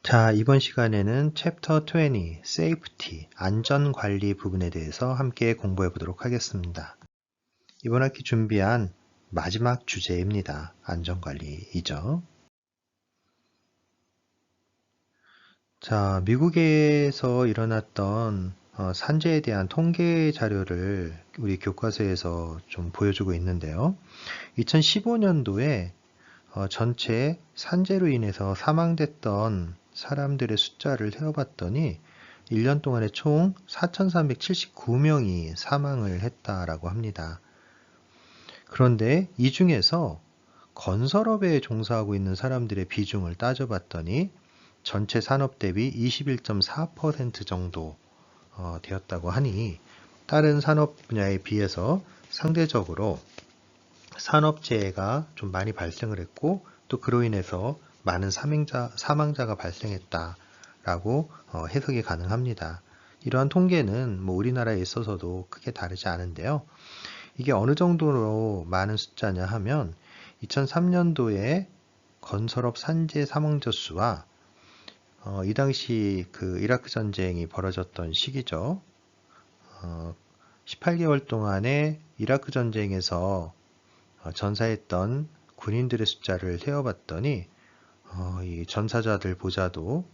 자, 이번 시간에는 챕터 20, Safety, 안전관리 부분에 대해서 함께 공부해 보도록 하겠습니다. 이번 학기 준비한 마지막 주제입니다. 안전관리이죠. 자, 미국에서 일어났던 산재에 대한 통계 자료를 우리 교과서에서 좀 보여주고 있는데요. 2015년도에 전체 산재로 인해서 사망됐던 사람들의 숫자를 세어봤더니 1년 동안에 총 4,379명이 사망을 했다라고 합니다. 그런데 이 중에서 건설업에 종사하고 있는 사람들의 비중을 따져봤더니 전체 산업 대비 21.4% 정도 되었다고 하니 다른 산업 분야에 비해서 상대적으로 산업재해가 좀 많이 발생을 했고 또 그로 인해서 많은 사망자가 발생했다라고 해석이 가능합니다. 이러한 통계는 우리나라에 있어서도 크게 다르지 않은데요. 이게 어느 정도로 많은 숫자냐 하면 2003년도에 건설업 산재 사망자 수와 이 당시 그 이라크 전쟁이 벌어졌던 시기죠. 18개월 동안에 이라크 전쟁에서 전사했던 군인들의 숫자를 세어봤더니 이 전사자들보다도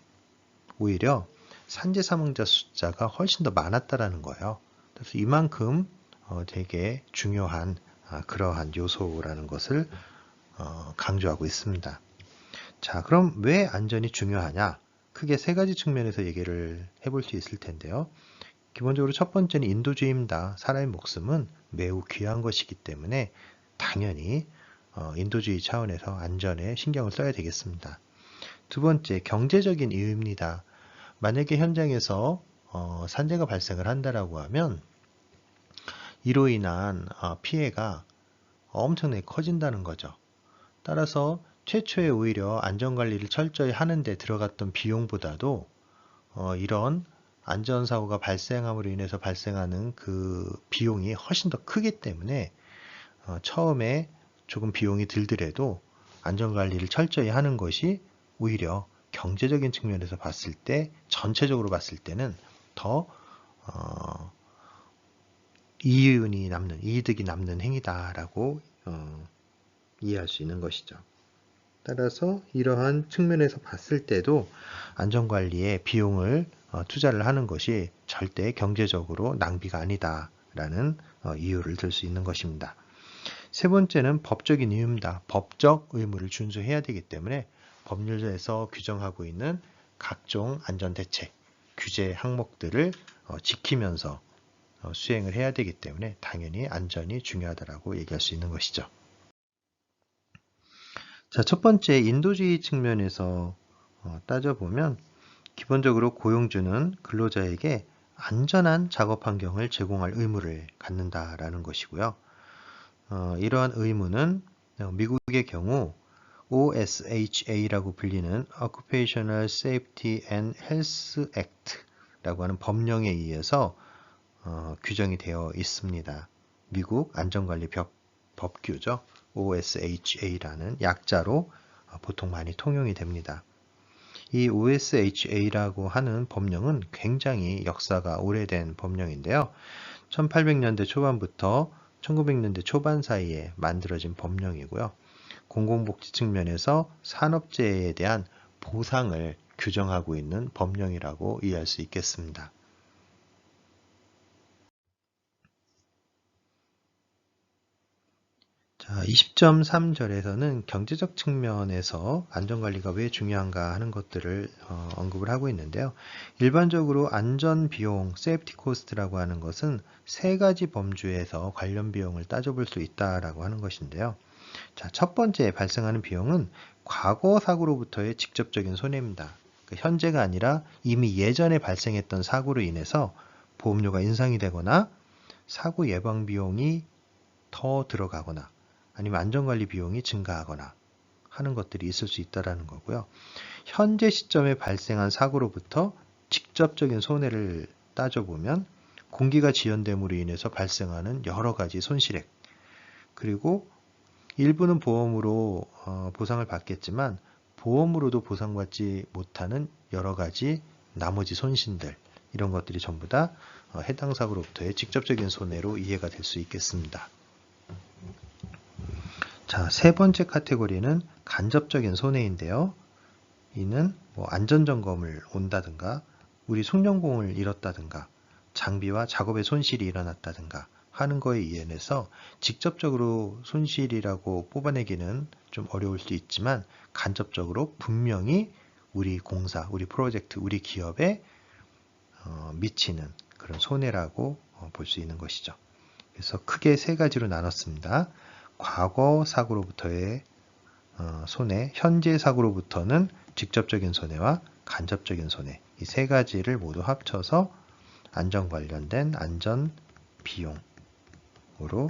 오히려 산재 사망자 숫자가 훨씬 더 많았다라는 거예요. 그래서 이만큼 되게 중요한 그러한 요소라는 것을 강조하고 있습니다. 자, 그럼 왜 안전이 중요하냐? 크게 세 가지 측면에서 얘기를 해볼 수 있을 텐데요. 기본적으로 첫 번째는 인도주의입니다. 사람의 목숨은 매우 귀한 것이기 때문에 당연히 인도주의 차원에서 안전에 신경을 써야 되겠습니다. 두 번째, 경제적인 이유입니다. 만약에 현장에서 산재가 발생을 한다라고 하면 이로 인한 피해가 엄청나게 커진다는 거죠. 따라서 최초에 오히려 안전관리를 철저히 하는데 들어갔던 비용보다도 이런 안전사고가 발생함으로 인해서 발생하는 그 비용이 훨씬 더 크기 때문에 처음에 조금 비용이 들더라도 안전관리를 철저히 하는 것이 오히려 경제적인 측면에서 봤을 때 전체적으로 봤을 때는 더 이득이 남는 행위다라고 이해할 수 있는 것이죠. 따라서 이러한 측면에서 봤을 때도 안전관리에 비용을 투자를 하는 것이 절대 경제적으로 낭비가 아니다라는 이유를 들 수 있는 것입니다. 세 번째는 법적인 이유입니다. 법적 의무를 준수해야 되기 때문에 법률에서 규정하고 있는 각종 안전대책, 규제 항목들을 지키면서 수행을 해야 되기 때문에 당연히 안전이 중요하다고 얘기할 수 있는 것이죠. 자, 첫 번째 인도주의 측면에서 따져보면 기본적으로 고용주는 근로자에게 안전한 작업 환경을 제공할 의무를 갖는다라는 것이고요. 이러한 의무는 미국의 경우 OSHA라고 불리는 Occupational Safety and Health Act라고 하는 법령에 의해서 규정이 되어 있습니다. 미국 안전관리 법규죠. OSHA라는 약자로 보통 많이 통용이 됩니다. 이 OSHA라고 하는 법령은 굉장히 역사가 오래된 법령인데요. 1800년대 초반부터 1900년대 초반 사이에 만들어진 법령이고요. 공공복지 측면에서 산업재해에 대한 보상을 규정하고 있는 법령이라고 이해할 수 있겠습니다. 자, 20.3절에서는 경제적 측면에서 안전관리가 왜 중요한가 하는 것들을 언급을 하고 있는데요. 일반적으로 안전비용, 세이프티 코스트라고 하는 것은 세 가지 범주에서 관련 비용을 따져볼 수 있다라고 하는 것인데요. 자, 첫 번째 발생하는 비용은 과거 사고로부터의 직접적인 손해입니다. 현재가 아니라 이미 예전에 발생했던 사고로 인해서 보험료가 인상이 되거나 사고 예방 비용이 더 들어가거나 아니면 안전관리 비용이 증가하거나 하는 것들이 있을 수 있다는 거고요. 현재 시점에 발생한 사고로부터 직접적인 손해를 따져보면 공기가 지연됨으로 인해서 발생하는 여러 가지 손실액, 그리고 일부는 보험으로 보상을 받겠지만 보험으로도 보상받지 못하는 여러 가지 나머지 손실들, 이런 것들이 전부 다 해당 사고로부터의 직접적인 손해로 이해가 될 수 있겠습니다. 자, 세 번째 카테고리는 간접적인 손해인데요. 이는 안전점검을 온다든가, 우리 송전공을 잃었다든가, 장비와 작업의 손실이 일어났다든가 하는 거에 의해서 직접적으로 손실이라고 뽑아내기는 좀 어려울 수 있지만, 간접적으로 분명히 우리 공사, 우리 프로젝트, 우리 기업에 미치는 그런 손해라고 볼 수 있는 것이죠. 그래서 크게 세 가지로 나눴습니다. 과거 사고로부터의 손해, 현재 사고로부터는 직접적인 손해와 간접적인 손해, 이 세 가지를 모두 합쳐서 안전 관련된 안전 비용으로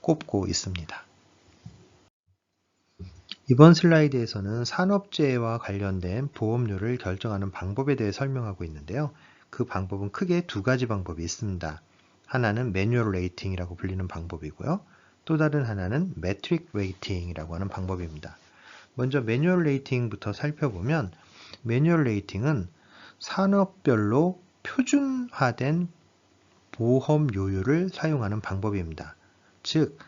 꼽고 있습니다. 이번 슬라이드에서는 산업재해와 관련된 보험료를 결정하는 방법에 대해 설명하고 있는데요. 그 방법은 크게 두 가지 방법이 있습니다. 하나는 매뉴얼 레이팅이라고 불리는 방법이고요. 또 다른 하나는 매트릭 레이팅이라고 하는 방법입니다. 먼저 매뉴얼 레이팅부터 살펴보면, 매뉴얼 레이팅은 산업별로 표준화된 보험 요율을 사용하는 방법입니다. 즉,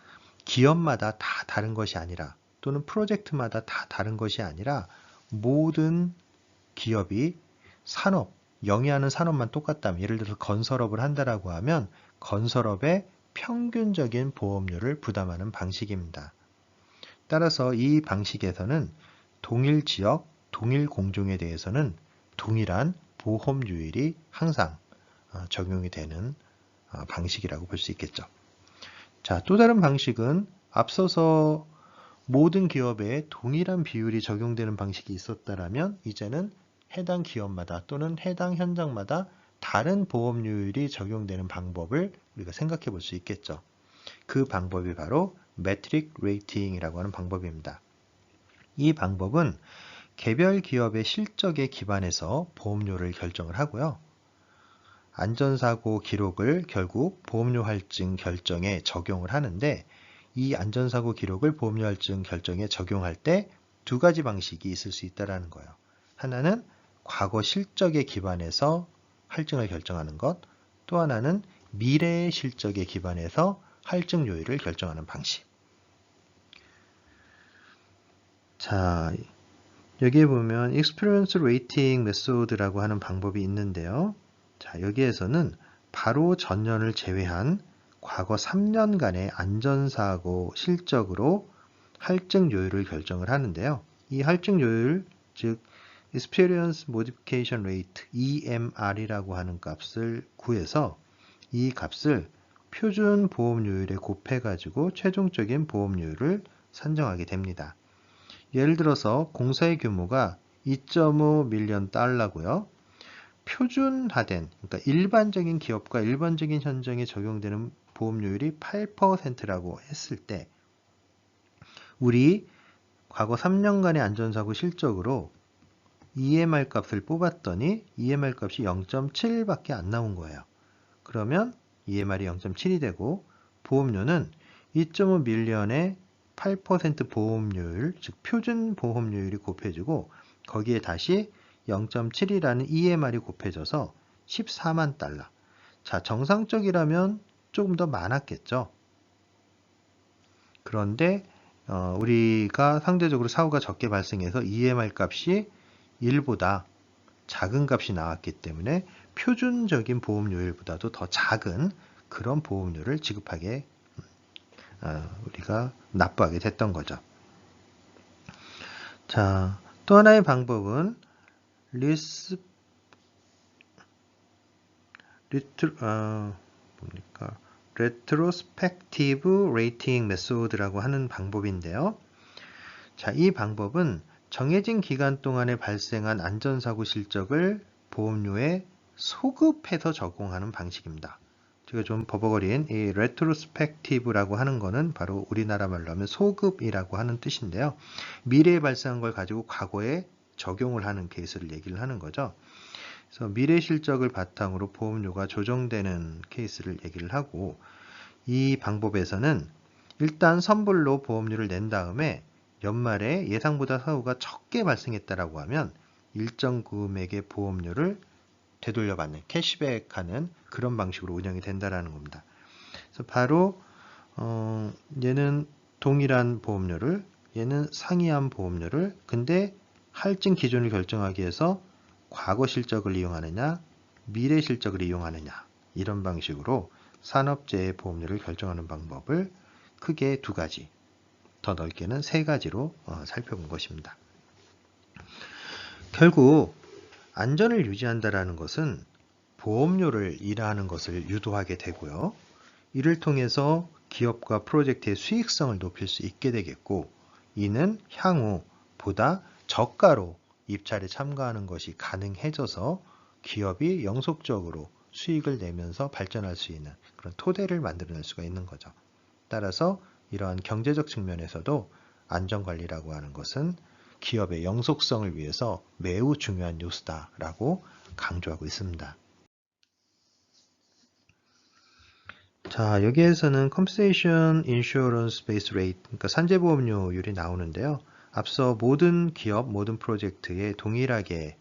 기업마다 다 다른 것이 아니라, 또는 프로젝트마다 다 다른 것이 아니라, 모든 기업이 영위하는 산업만 똑같다면, 예를 들어서 건설업을 한다라고 하면 건설업의 평균적인 보험료를 부담하는 방식입니다. 따라서 이 방식에서는 동일 지역, 동일 공종에 대해서는 동일한 보험료율이 항상 적용이 되는 방식이라고 볼 수 있겠죠. 자, 또 다른 방식은 앞서서 모든 기업에 동일한 비율이 적용되는 방식이 있었다면, 이제는 해당 기업마다 또는 해당 현장마다 다른 보험료율이 적용되는 방법을 우리가 생각해 볼 수 있겠죠. 그 방법이 바로 매트릭 레이팅이라고 하는 방법입니다. 이 방법은 개별 기업의 실적에 기반해서 보험료를 결정을 하고요. 안전사고 기록을 결국 보험료 할증 결정에 적용을 하는데, 이 안전사고 기록을 보험료 할증 결정에 적용할 때 두 가지 방식이 있을 수 있다는 거예요. 하나는 과거 실적에 기반해서 할증을 결정하는 것, 또 하나는 미래의 실적에 기반해서 할증 요율을 결정하는 방식. 자, 여기에 보면 Experience Rating Method라고 하는 방법이 있는데요. 자, 여기에서는 바로 전년을 제외한 과거 3년간의 안전사고 실적으로 할증 요율을 결정을 하는데요. 이 할증 요율, 즉 Experience Modification Rate, EMR이라고 하는 값을 구해서 이 값을 표준 보험료율에 곱해가지고 최종적인 보험료율을 산정하게 됩니다. 예를 들어서 공사의 규모가 2.5 밀리언 달러고요. 표준화된, 그러니까 일반적인 기업과 일반적인 현장에 적용되는 보험료율이 8%라고 했을 때, 우리 과거 3년간의 안전사고 실적으로 EMR 값을 뽑았더니 EMR 값이 0.7밖에 안 나온 거예요. 그러면 EMR이 0.7이 되고 보험료는 2.5 밀리언의 8% 보험료율, 즉 표준 보험료율이 곱해지고 거기에 다시 0.7이라는 EMR이 곱해져서 14만 달러. 자, 정상적이라면 조금 더 많았겠죠. 그런데 우리가 상대적으로 사고가 적게 발생해서 EMR 값이 1보다 작은 값이 나왔기 때문에 표준적인 보험료율보다도 더 작은 그런 보험료를 지급하게 우리가 납부하게 됐던 거죠. 자, 또 하나의 방법은 Retrospective Rating Method라고 하는 방법인데요. 자, 이 방법은 정해진 기간 동안에 발생한 안전사고 실적을 보험료에 소급해서 적용하는 방식입니다. 제가 좀 버벅거린 이 retrospective라고 하는 거는 바로 우리나라 말로 하면 소급이라고 하는 뜻인데요. 미래에 발생한 걸 가지고 과거에 적용을 하는 케이스를 얘기를 하는 거죠. 그래서 미래 실적을 바탕으로 보험료가 조정되는 케이스를 얘기를 하고, 이 방법에서는 일단 선불로 보험료를 낸 다음에 연말에 예상보다 사고가 적게 발생했다라고 하면 일정 금액의 보험료를 되돌려받는 캐시백하는 그런 방식으로 운영이 된다라는 겁니다. 그래서 바로 얘는 동일한 보험료를, 얘는 상이한 보험료를, 근데 할증 기준을 결정하기 위해서 과거 실적을 이용하느냐, 미래 실적을 이용하느냐, 이런 방식으로 산업재해 보험료를 결정하는 방법을 크게 두 가지, 더 넓게는 세 가지로 살펴본 것입니다. 결국 안전을 유지한다라는 것은 보험료를 일하는 것을 유도하게 되고요. 이를 통해서 기업과 프로젝트의 수익성을 높일 수 있게 되겠고, 이는 향후 보다 저가로 입찰에 참가하는 것이 가능해져서 기업이 영속적으로 수익을 내면서 발전할 수 있는 그런 토대를 만들어낼 수가 있는 거죠. 따라서 이러한 경제적 측면에서도 안전관리라고 하는 것은 기업의 영속성을 위해서 매우 중요한 요소다라고 강조하고 있습니다. 자, 여기에서는 Compensation Insurance Base Rate, 그러니까 산재보험료율이 나오는데요. 앞서 모든 기업, 모든 프로젝트에 동일하게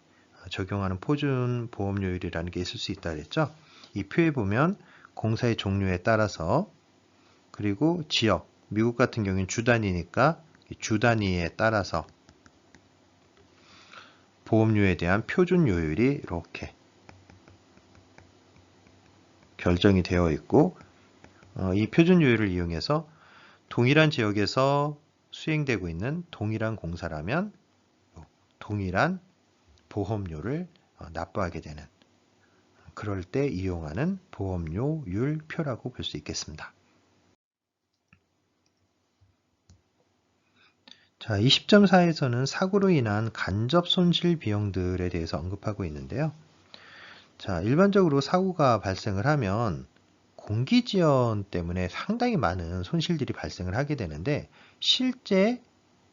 적용하는 표준 보험료율이라는 게 있을 수 있다 그랬죠. 이 표에 보면 공사의 종류에 따라서, 그리고 지역, 미국 같은 경우는 주 단위니까 주 단위에 따라서 보험료에 대한 표준 요율이 이렇게 결정이 되어 있고, 이 표준 요율을 이용해서 동일한 지역에서 수행되고 있는 동일한 공사라면 동일한 보험료를 납부하게 되는, 그럴 때 이용하는 보험료율표라고 볼 수 있겠습니다. 자, 20.4에서는 사고로 인한 간접 손실 비용들에 대해서 언급하고 있는데요. 자, 일반적으로 사고가 발생을 하면 공기지연 때문에 상당히 많은 손실들이 발생을 하게 되는데, 실제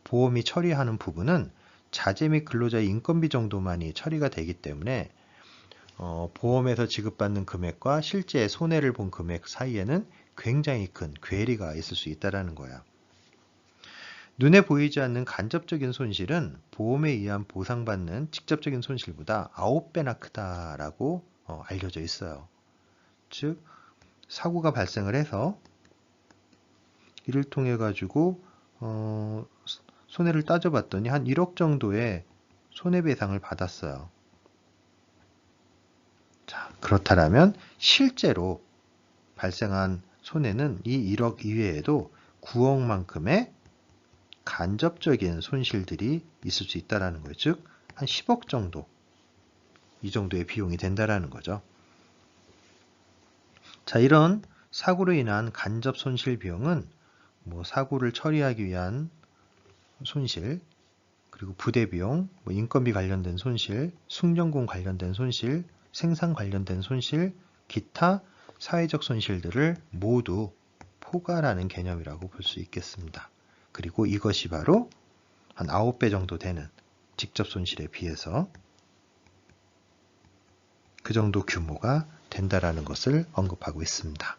보험이 처리하는 부분은 자재 및 근로자의 인건비 정도만이 처리가 되기 때문에 보험에서 지급받는 금액과 실제 손해를 본 금액 사이에는 굉장히 큰 괴리가 있을 수 있다는 거예요. 눈에 보이지 않는 간접적인 손실은 보험에 의한 보상받는 직접적인 손실보다 9배나 크다라고 알려져 있어요. 즉, 사고가 발생을 해서 이를 통해 가지고 손해를 따져봤더니 한 1억 정도의 손해배상을 받았어요. 자, 그렇다면 실제로 발생한 손해는 이 1억 이외에도 9억만큼의 간접적인 손실들이 있을 수 있다는 거예요. 즉, 한 10억 정도, 이 정도의 비용이 된다는 거죠. 자, 이런 사고로 인한 간접 손실 비용은 사고를 처리하기 위한 손실, 그리고 부대 비용, 인건비 관련된 손실, 승전공 관련된 손실, 생산 관련된 손실, 기타 사회적 손실들을 모두 포괄하는 개념이라고 볼 수 있겠습니다. 그리고 이것이 바로 한 9배 정도 되는 직접 손실에 비해서 그 정도 규모가 된다라는 것을 언급하고 있습니다.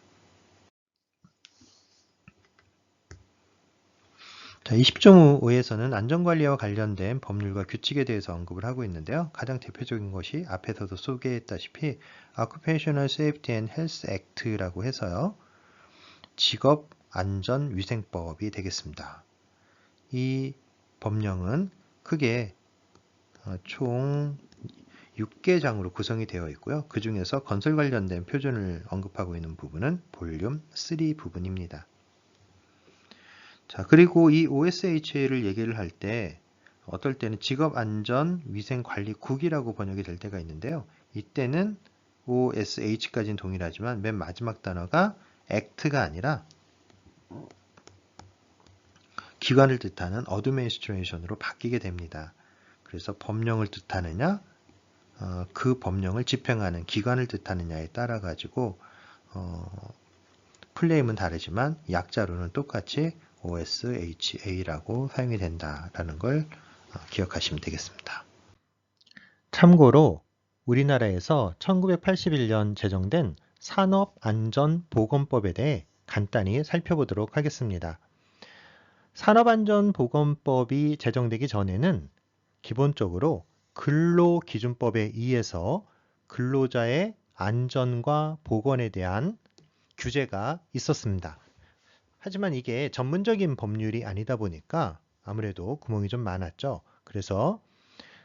자, 20.5에서는 안전관리와 관련된 법률과 규칙에 대해서 언급을 하고 있는데요. 가장 대표적인 것이 앞에서도 소개했다시피 Occupational Safety and Health Act라고 해서요. 직업안전위생법이 되겠습니다. 이 법령은 크게 총 6개 장으로 구성이 되어 있고요. 그 중에서 건설 관련된 표준을 언급하고 있는 부분은 볼륨 3 부분입니다. 자, 그리고 이 OSHA를 얘기를 할 때 어떨 때는 직업안전위생관리국이라고 번역이 될 때가 있는데요. 이때는 OSH까지는 동일하지만 맨 마지막 단어가 act가 아니라 기관을 뜻하는 administration으로 바뀌게 됩니다. 그래서 법령을 뜻하느냐, 그 법령을 집행하는 기관을 뜻하느냐에 따라 가지고 플레임은 다르지만 약자로는 똑같이 OSHA라고 사용이 된다라는 걸 기억하시면 되겠습니다. 참고로 우리나라에서 1981년 제정된 산업안전보건법에 대해 간단히 살펴보도록 하겠습니다. 산업안전보건법이 제정되기 전에는 기본적으로 근로기준법에 의해서 근로자의 안전과 보건에 대한 규제가 있었습니다. 하지만 이게 전문적인 법률이 아니다 보니까 아무래도 구멍이 좀 많았죠. 그래서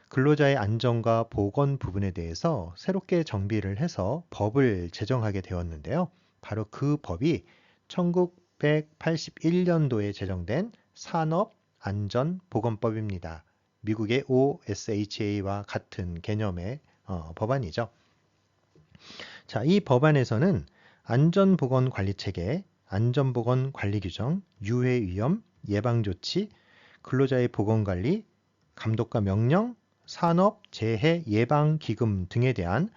근로자의 안전과 보건 부분에 대해서 새롭게 정비를 해서 법을 제정하게 되었는데요. 바로 그 법이 1981년도에 제정된 산업안전보건법입니다. 미국의 OSHA와 같은 개념의 법안이죠. 자, 이 법안에서는 안전보건관리체계, 안전보건관리규정, 유해위험, 예방조치, 근로자의 보건관리, 감독과 명령, 산업재해예방기금 등에 대한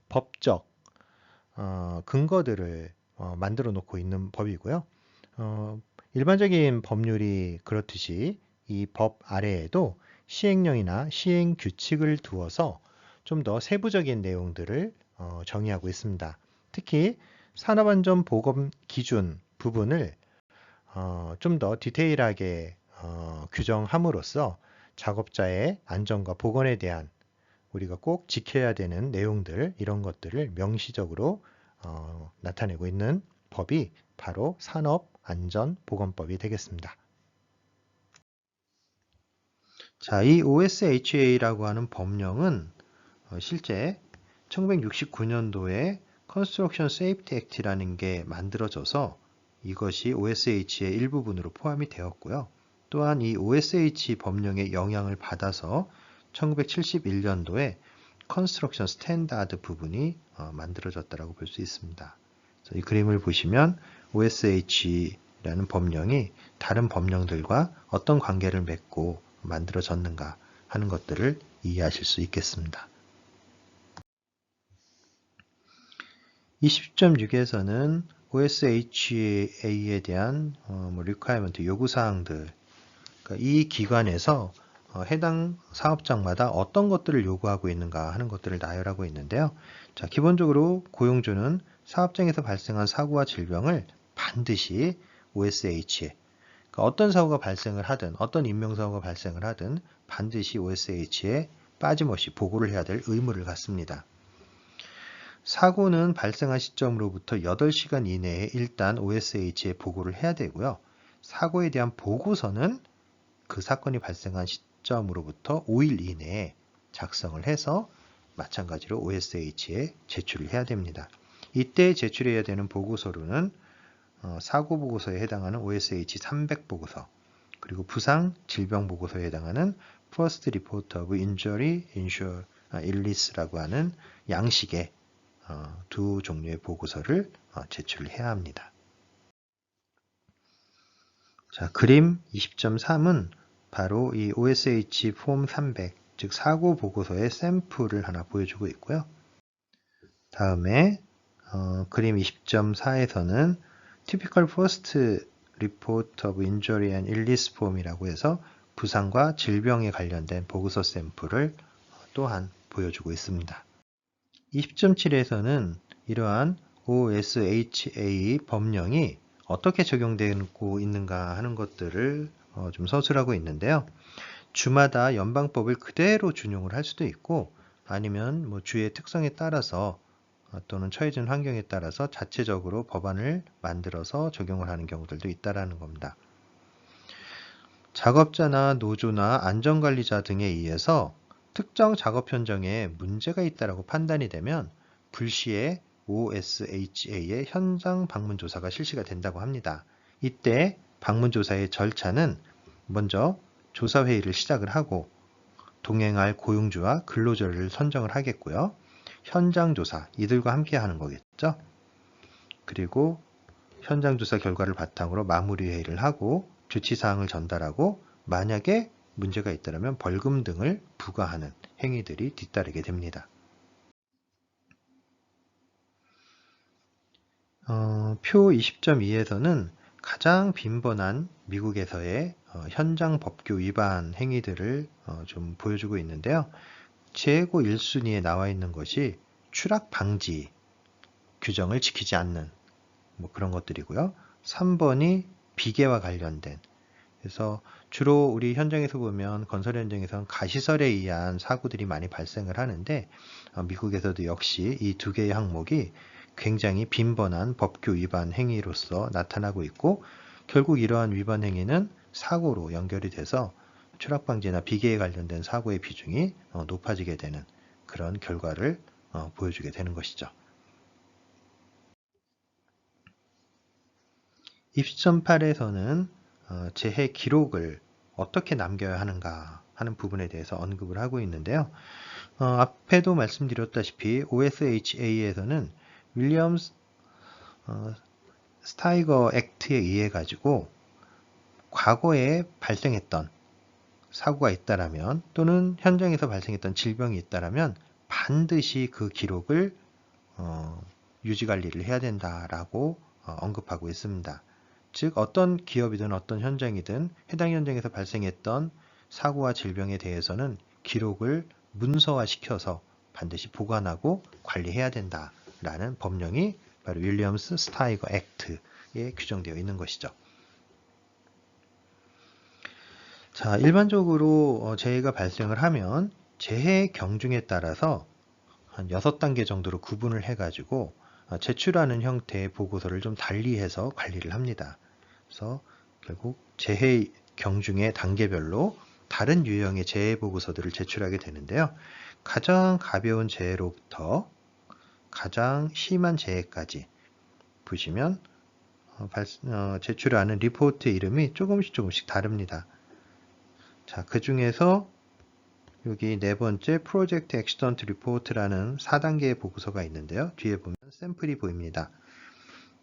법적 근거들을 만들어 놓고 있는 법이고요. 일반적인 법률이 그렇듯이 이 법 아래에도 시행령이나 시행규칙을 두어서 좀 더 세부적인 내용들을 정의하고 있습니다. 특히 산업안전보건 기준 부분을 좀 더 디테일하게 규정함으로써 작업자의 안전과 보건에 대한 우리가 꼭 지켜야 되는 내용들, 이런 것들을 명시적으로 나타내고 있는 법이 바로 산업안전보건법이 되겠습니다. 자, 이 OSHA라고 하는 법령은 실제 1969년도에 Construction Safety Act라는 게 만들어져서 이것이 OSH의 일부분으로 포함이 되었고요. 또한 이 OSH 법령의 영향을 받아서 1971년도에 Construction Standard 부분이 만들어졌다고 볼 수 있습니다. 이 그림을 보시면 OSH라는 법령이 다른 법령들과 어떤 관계를 맺고 만들어졌는가 하는 것들을 이해하실 수 있겠습니다. 20.6에서는 OSHA에 대한 requirement, 요구사항들, 그러니까 이 기관에서 해당 사업장마다 어떤 것들을 요구하고 있는가 하는 것들을 나열하고 있는데요. 자, 기본적으로 고용주는 사업장에서 발생한 사고와 질병을 반드시 OSH에, 그러니까 어떤 사고가 발생을 하든 어떤 인명사고가 발생을 하든 반드시 OSH에 빠짐없이 보고를 해야 될 의무를 갖습니다. 사고는 발생한 시점으로부터 8시간 이내에 일단 OSH에 보고를 해야 되고요. 사고에 대한 보고서는 그 사건이 발생한 시점으로부터 5일 이내에 작성을 해서 마찬가지로 OSH에 제출을 해야 됩니다. 이때 제출해야 되는 보고서로는 사고 보고서에 해당하는 OSH 300 보고서, 그리고 부상 질병 보고서에 해당하는 First Report of Injury Illness라고 하는 양식의 두 종류의 보고서를 제출을 해야 합니다. 자, 그림 20.3은 바로 이 OSH 폼 300, 즉 사고 보고서의 샘플을 하나 보여주고 있고요. 다음에 그림 20.4에서는 Typical First Report of Injury and Illness Form이라고 해서 부상과 질병에 관련된 보고서 샘플을 또한 보여주고 있습니다. 20.7에서는 이러한 OSHA 법령이 어떻게 적용되고 있는가 하는 것들을 좀 서술하고 있는데요. 주마다 연방법을 그대로 준용을 할 수도 있고, 아니면 뭐 주의 특성에 따라서 또는 처해진 환경에 따라서 자체적으로 법안을 만들어서 적용을 하는 경우들도 있다라는 겁니다. 작업자나 노조나 안전관리자 등에 의해서 특정 작업 현장에 문제가 있다라고 판단이 되면 불시에 OSHA의 현장 방문 조사가 실시가 된다고 합니다. 이때 방문 조사의 절차는 먼저 조사 회의를 시작을 하고 동행할 고용주와 근로자를 선정을 하겠고요. 현장 조사, 이들과 함께 하는 거겠죠. 그리고 현장 조사 결과를 바탕으로 마무리 회의를 하고 조치사항을 전달하고 만약에 문제가 있다면 벌금 등을 부과하는 행위들이 뒤따르게 됩니다. 표 20.2에서는 가장 빈번한 미국에서의 현장 법규 위반 행위들을 좀 보여주고 있는데요. 최고 1순위에 나와 있는 것이 추락 방지 규정을 지키지 않는 그런 것들이고요. 3번이 비계와 관련된 그래서 주로 우리 현장에서 보면 건설 현장에서는 가시설에 의한 사고들이 많이 발생을 하는데 미국에서도 역시 이 두 개의 항목이 굉장히 빈번한 법규 위반 행위로서 나타나고 있고 결국 이러한 위반 행위는 사고로 연결이 돼서 추락방지나 비계에 관련된 사고의 비중이 높아지게 되는 그런 결과를 보여주게 되는 것이죠. 입시점 8에서는 재해 기록을 어떻게 남겨야 하는가 하는 부분에 대해서 언급을 하고 있는데요. 앞에도 말씀드렸다시피 OSHA에서는 윌리엄스 스타이거 액트에 의해 가지고 과거에 발생했던 사고가 있다라면 또는 현장에서 발생했던 질병이 있다라면 반드시 그 기록을 유지 관리를 해야 된다라고 언급하고 있습니다. 즉 어떤 기업이든 어떤 현장이든 해당 현장에서 발생했던 사고와 질병에 대해서는 기록을 문서화시켜서 반드시 보관하고 관리해야 된다라는 법령이 바로 윌리엄스 스타이거 액트에 규정되어 있는 것이죠. 자, 일반적으로 재해가 발생을 하면 재해 경중에 따라서 한 6단계 정도로 구분을 해가지고 제출하는 형태의 보고서를 좀 달리해서 관리를 합니다. 그래서 결국 재해 경중의 단계별로 다른 유형의 재해 보고서들을 제출하게 되는데요. 가장 가벼운 재해로부터 가장 심한 재해까지 보시면 제출하는 리포트의 이름이 조금씩 다릅니다. 자, 그 중에서 여기 네 번째 프로젝트 액시던트 리포트라는 4단계의 보고서가 있는데요. 뒤에 보면 샘플이 보입니다.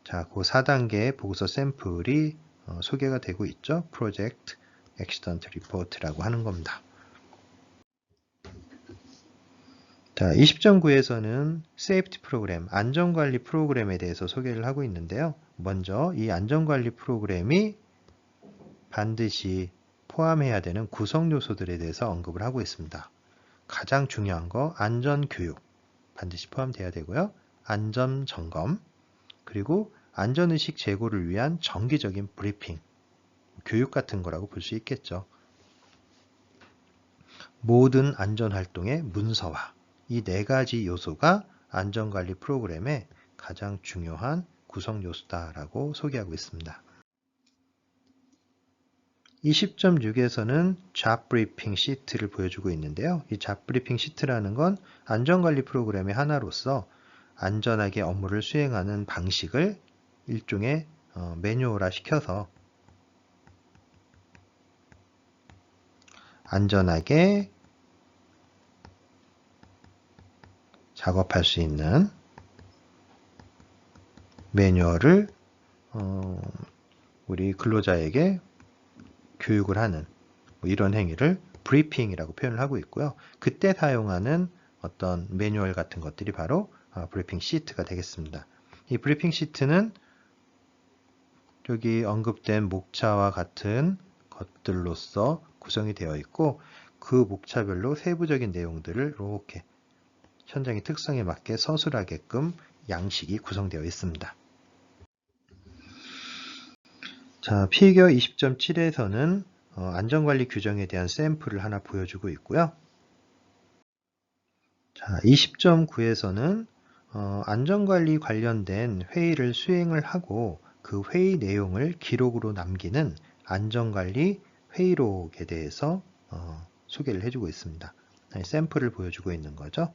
자, 그 4단계의 보고서 샘플이 소개가 되고 있죠. 프로젝트 액시던트 리포트라고 하는 겁니다. 자, 20.9에서는 세이프티 프로그램, 안전관리 프로그램에 대해서 소개를 하고 있는데요. 먼저 이 안전관리 프로그램이 반드시 포함해야 되는 구성 요소들에 대해서 언급을 하고 있습니다. 가장 중요한 거 안전교육 반드시 포함돼야 되고요. 안전점검 그리고 안전의식 제고를 위한 정기적인 브리핑 교육 같은 거라고 볼 수 있겠죠. 모든 안전활동의 문서화 이 네 가지 요소가 안전관리 프로그램의 가장 중요한 구성 요소다라고 소개하고 있습니다. 20.6에서는 잡 브리핑 시트를 보여주고 있는데요. 이 잡 브리핑 시트라는 건 안전관리 프로그램의 하나로서 안전하게 업무를 수행하는 방식을 일종의 매뉴얼화 시켜서 안전하게 작업할 수 있는 매뉴얼을 우리 근로자에게 교육을 하는 이런 행위를 브리핑이라고 표현을 하고 있고요. 그때 사용하는 어떤 매뉴얼 같은 것들이 바로 브리핑 시트가 되겠습니다. 이 브리핑 시트는 여기 언급된 목차와 같은 것들로서 구성이 되어 있고 그 목차별로 세부적인 내용들을 이렇게 현장의 특성에 맞게 서술하게끔 양식이 구성되어 있습니다. 자, 피겨 20.7에서는 안전관리 규정에 대한 샘플을 하나 보여주고 있고요. 자, 20.9에서는 안전관리 관련된 회의를 수행을 하고 그 회의 내용을 기록으로 남기는 안전관리 회의록에 대해서 소개를 해주고 있습니다. 샘플을 보여주고 있는 거죠.